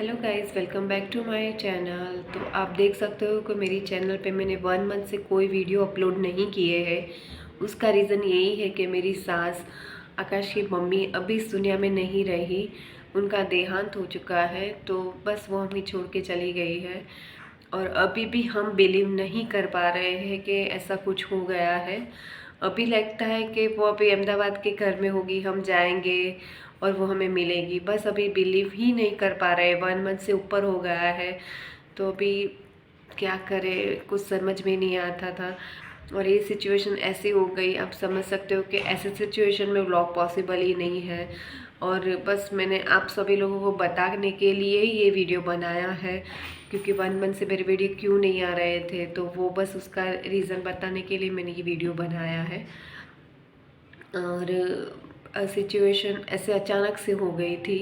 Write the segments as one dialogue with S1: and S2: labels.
S1: Hello guys, welcome back to my channel. तो आप देख सकते हो कि मेरी चैनल पे मैंने 1 मंथ से कोई वीडियो अपलोड नहीं किए हैं। उसका रीज़न यही है कि मेरी सास आकाश की मम्मी अभी इस दुनिया में नहीं रही। उनका देहांत हो चुका है, तो बस वो हमें छोड़ के चली गई है। और अभी भी हम बिलीव नहीं कर पा रहे हैं कि ऐसा कुछ हो गया है। अभी लगता है कि वो अभी अहमदाबाद के घर में होगी, हम जाएंगे और वो हमें मिलेगी। बस अभी बिलीव ही नहीं कर पा रहे, 1 मंथ से ऊपर हो गया है। तो अभी क्या करें, कुछ समझ में नहीं आता था। और ये सिचुएशन ऐसी हो गई, आप समझ सकते हो कि ऐसे सिचुएशन में व्लॉग पॉसिबल ही नहीं है। और बस मैंने आप सभी लोगों को बताने के लिए ये वीडियो बनाया है, क्योंकि 1 मंथ से मेरे वीडियो क्यों नहीं आ रहे थे, तो वो बस उसका रीज़न बताने के लिए मैंने ये वीडियो बनाया है। और सिचुएशन ऐसे अचानक से हो गई थी।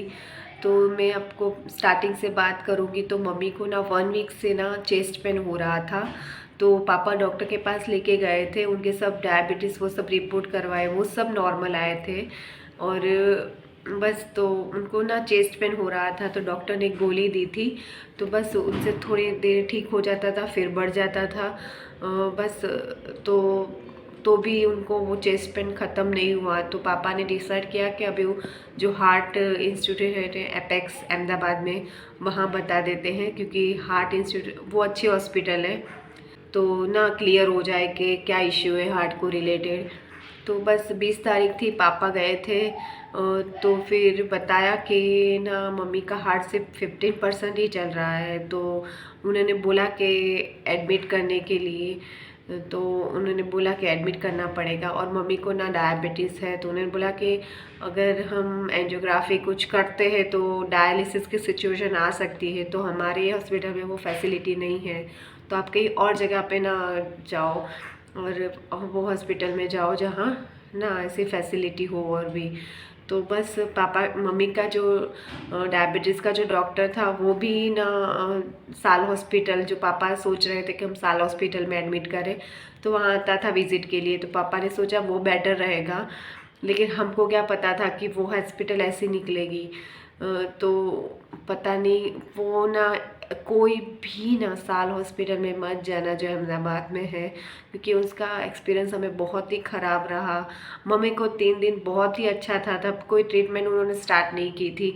S1: तो मैं आपको स्टार्टिंग से बात करूँगी तो मम्मी को ना 1 वीक से ना चेस्ट पेन हो रहा था। तो पापा डॉक्टर के पास लेके गए थे, उनके सब डायबिटीज़ वो सब रिपोर्ट करवाए, वो सब नॉर्मल आए थे। और बस तो उनको ना चेस्ट पेन हो रहा था, तो डॉक्टर ने गोली दी थी। तो बस उनसे थोड़ी देर ठीक हो जाता था, फिर बढ़ जाता था। बस तो भी उनको वो चेस्ट पेन ख़त्म नहीं हुआ। तो पापा ने डिसाइड किया कि अभी वो जो हार्ट इंस्टीट्यूट है एपेक्स अहमदाबाद में, वहाँ बता देते हैं, क्योंकि हार्ट इंस्टीट्यूट वो अच्छी हॉस्पिटल है, तो ना क्लियर हो जाए कि क्या इश्यू है हार्ट को रिलेटेड। तो बस 20 तारीख थी, पापा गए थे। तो फिर बताया कि ना मम्मी का हार्ट सिर्फ 15% ही चल रहा है। तो उन्होंने बोला कि एडमिट करने के लिए, तो उन्होंने बोला कि एडमिट करना पड़ेगा। और मम्मी को ना डायबिटीज़ है, तो उन्होंने बोला कि अगर हम एंजियोग्राफी कुछ करते हैं तो डायलिसिस की सिचुएशन आ सकती है। तो हमारे हॉस्पिटल में वो फैसिलिटी नहीं है, तो आप कहीं और जगह पे ना जाओ, और वो हॉस्पिटल में जाओ जहाँ ना ऐसी फैसिलिटी हो। और भी तो बस पापा मम्मी का जो डायबिटीज़ का जो डॉक्टर था, वो भी ना साल हॉस्पिटल, जो पापा सोच रहे थे कि हम साल हॉस्पिटल में एडमिट करें, तो वहाँ आता था विज़िट के लिए। तो पापा ने सोचा वो बेटर रहेगा, लेकिन हमको क्या पता था कि वो हॉस्पिटल ऐसी निकलेगी। तो पता नहीं, वो ना कोई भी ना साल हॉस्पिटल में मत जाना जो अहमदाबाद में है, क्योंकि उसका एक्सपीरियंस हमें बहुत ही ख़राब रहा। मम्मी को 3 दिन बहुत ही अच्छा था, तब कोई ट्रीटमेंट उन्होंने स्टार्ट नहीं की थी।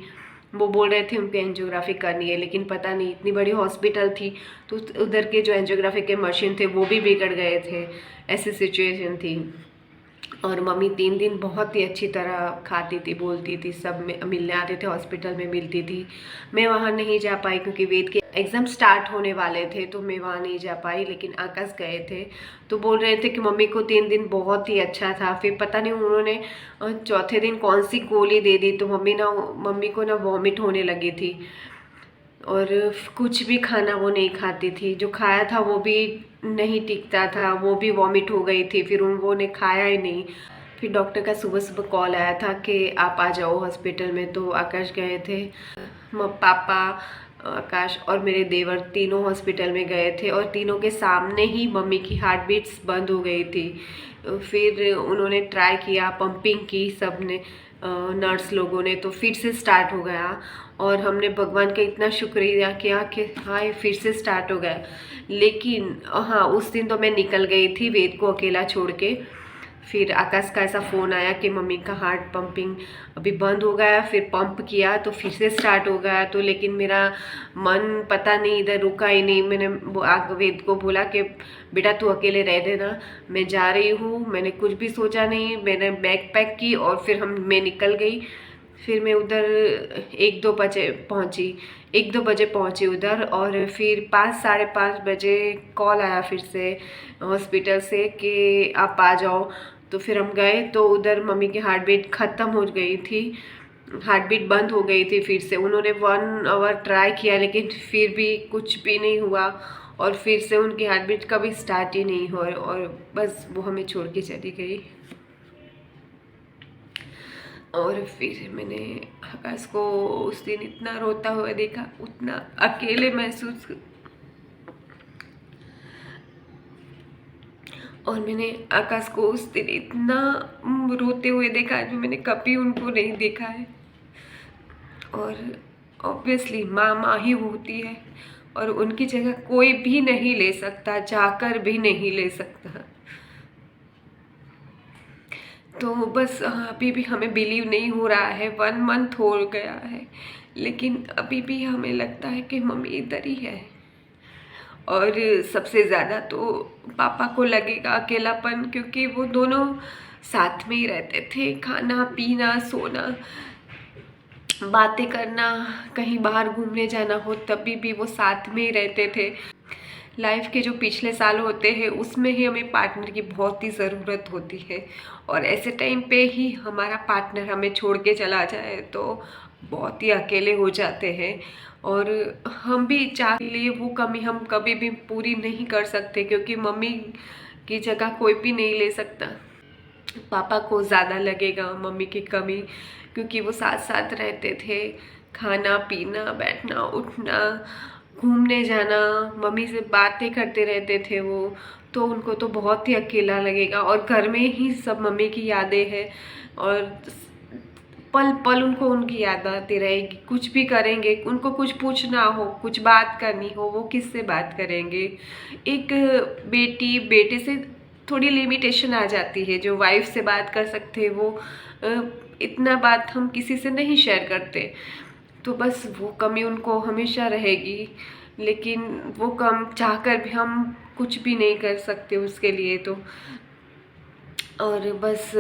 S1: वो बोल रहे थे उनको एंजियोग्राफी करनी है, लेकिन पता नहीं, इतनी बड़ी हॉस्पिटल थी तो उधर के जो एंजियोग्राफी के मशीन थे वो भी बिगड़ गए थे, ऐसी सिचुएशन थी। और मम्मी 3 दिन बहुत ही अच्छी तरह खाती थी, बोलती थी, सब में मिलने आते थे, हॉस्पिटल में मिलती थी। मैं वहाँ नहीं जा पाई क्योंकि वेद के एग्ज़ाम स्टार्ट होने वाले थे, तो मैं वहाँ नहीं जा पाई। लेकिन आकाश गए थे, तो बोल रहे थे कि मम्मी को 3 दिन बहुत ही अच्छा था। फिर पता नहीं उन्होंने चौथे दिन कौन सी गोली दे दी, तो मम्मी को ना वॉमिट होने लगी थी। और कुछ भी खाना वो नहीं खाती थी, जो खाया था वो भी नहीं टिकता था, वो भी वॉमिट हो गई थी। फिर वो ने खाया ही नहीं। फिर डॉक्टर का सुबह सुबह कॉल आया था कि आप आ जाओ हॉस्पिटल में, तो आकाश गए थे। पापा, आकाश और मेरे देवर तीनों हॉस्पिटल में गए थे, और तीनों के सामने ही मम्मी की हार्ट बीट्स बंद हो गई थी। फिर उन्होंने ट्राई किया, पंपिंग की सब ने, नर्स लोगों ने, तो फिर से स्टार्ट हो गया। और हमने भगवान का इतना शुक्रिया किया कि हाँ ये फिर से स्टार्ट हो गया। लेकिन हाँ, उस दिन तो मैं निकल गई थी वेद को अकेला छोड़ के। फिर आकाश का ऐसा फ़ोन आया कि मम्मी का हार्ट पंपिंग अभी बंद हो गया। फिर पंप किया तो फिर से स्टार्ट हो गया। तो लेकिन मेरा मन पता नहीं इधर रुका ही नहीं। मैंने वेद को बोला कि बेटा तू अकेले रह देना, मैं जा रही हूँ। मैंने कुछ भी सोचा नहीं, मैंने बैग पैक की और फिर मैं निकल गई। फिर मैं उधर 1-2 बजे पहुंची उधर। और फिर 5-5:30 बजे कॉल आया फिर से हॉस्पिटल से कि आप आ जाओ। तो फिर हम गए, तो उधर मम्मी की हार्ट बीट ख़त्म हो गई थी, हार्ट बीट बंद हो गई थी। फिर से उन्होंने 1 आवर ट्राई किया, लेकिन फिर भी कुछ भी नहीं हुआ। और फिर से उनकी हार्ट बीट कभी स्टार्ट ही नहीं हुआ, और बस वो हमें छोड़ के चली गई। और फिर मैंने आकाश को उस दिन इतना रोता हुआ देखा, उतना अकेले महसूस। और मैंने आकाश को उस दिन इतना रोते हुए देखा जो मैंने कभी उनको नहीं देखा है। और ऑब्वियसली माँ माँ ही होती है और उनकी जगह कोई भी नहीं ले सकता, जाकर भी नहीं ले सकता। तो बस अभी भी हमें बिलीव नहीं हो रहा है, 1 मंथ हो गया है, लेकिन अभी भी हमें लगता है कि मम्मी इधर ही है। और सबसे ज़्यादा तो पापा को लगेगा अकेलापन, क्योंकि वो दोनों साथ में ही रहते थे। खाना पीना सोना बातें करना, कहीं बाहर घूमने जाना हो तभी भी वो साथ में ही रहते थे। लाइफ के जो पिछले साल होते हैं उसमें ही हमें पार्टनर की बहुत ही ज़रूरत होती है, और ऐसे टाइम पे ही हमारा पार्टनर हमें छोड़ के चला जाए तो बहुत ही अकेले हो जाते हैं। और हम भी चाह लिए वो कमी हम कभी भी पूरी नहीं कर सकते, क्योंकि मम्मी की जगह कोई भी नहीं ले सकता। पापा को ज़्यादा लगेगा मम्मी की कमी, क्योंकि वो साथ साथ रहते थे। खाना पीना बैठना उठना घूमने जाना, मम्मी से बातें करते रहते थे वो, तो उनको तो बहुत ही अकेला लगेगा। और घर में ही सब मम्मी की यादें हैं, और पल पल उनको उनकी याद आती रहेगी। कुछ भी करेंगे, उनको कुछ पूछना हो, कुछ बात करनी हो, वो किससे बात करेंगे। एक बेटी बेटे से थोड़ी लिमिटेशन आ जाती है, जो वाइफ से बात कर सकते हैं वो इतना बात हम किसी से नहीं शेयर करते। तो बस वो कमी उनको हमेशा रहेगी, लेकिन वो कम चाहकर भी हम कुछ भी नहीं कर सकते उसके लिए। तो और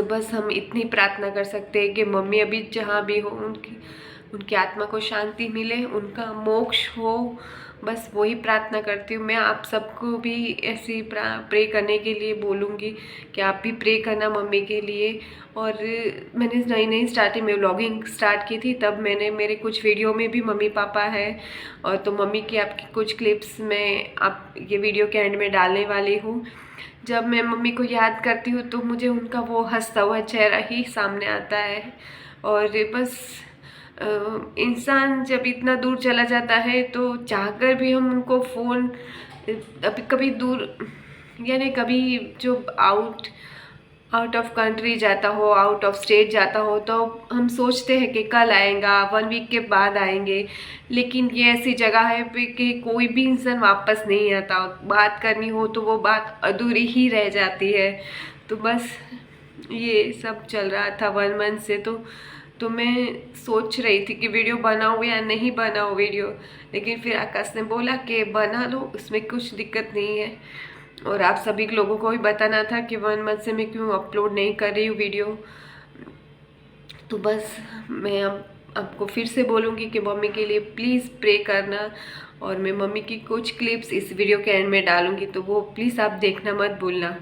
S1: बस हम इतनी प्रार्थना कर सकते हैं कि मम्मी अभी जहाँ भी हो उनकी आत्मा को शांति मिले, उनका मोक्ष हो। बस वही प्रार्थना करती हूँ। मैं आप सबको भी ऐसी प्रे करने के लिए बोलूँगी कि आप भी प्रे करना मम्मी के लिए। और मैंने नई स्टार्टिंग में व्लॉगिंग स्टार्ट की थी, तब मैंने मेरे कुछ वीडियो में भी मम्मी पापा है, और तो मम्मी की आपकी कुछ क्लिप्स मैं आप ये वीडियो के एंड में डालने वाली हूँ। जब मैं मम्मी को याद करती हूँ तो मुझे उनका वो हंसता हुआ चेहरा ही सामने आता है। और बस इंसान जब इतना दूर चला जाता है तो चाहकर भी हम उनको फ़ोन अभी कभी दूर, यानी कभी जो आउट ऑफ कंट्री जाता हो, आउट ऑफ स्टेट जाता हो, तो हम सोचते हैं कि कल आएगा, 1 वीक के बाद आएंगे। लेकिन ये ऐसी जगह है कि कोई भी इंसान वापस नहीं आता। बात करनी हो तो वो बात अधूरी ही रह जाती है। तो बस ये सब चल रहा था 1 मंथ से। तो मैं सोच रही थी कि वीडियो बनाऊँ या नहीं बनाऊँ वीडियो, लेकिन फिर आकाश ने बोला कि बना लो, उसमें कुछ दिक्कत नहीं है। और आप सभी लोगों को भी बताना था कि 1 मंथ से मैं क्यों अपलोड नहीं कर रही हूँ वीडियो। तो बस मैं आपको फिर से बोलूँगी कि मम्मी के लिए प्लीज़ प्रे करना, और मैं मम्मी की कुछ क्लिप्स इस वीडियो के एंड में डालूँगी, तो वो प्लीज़ आप देखना मत भूलना।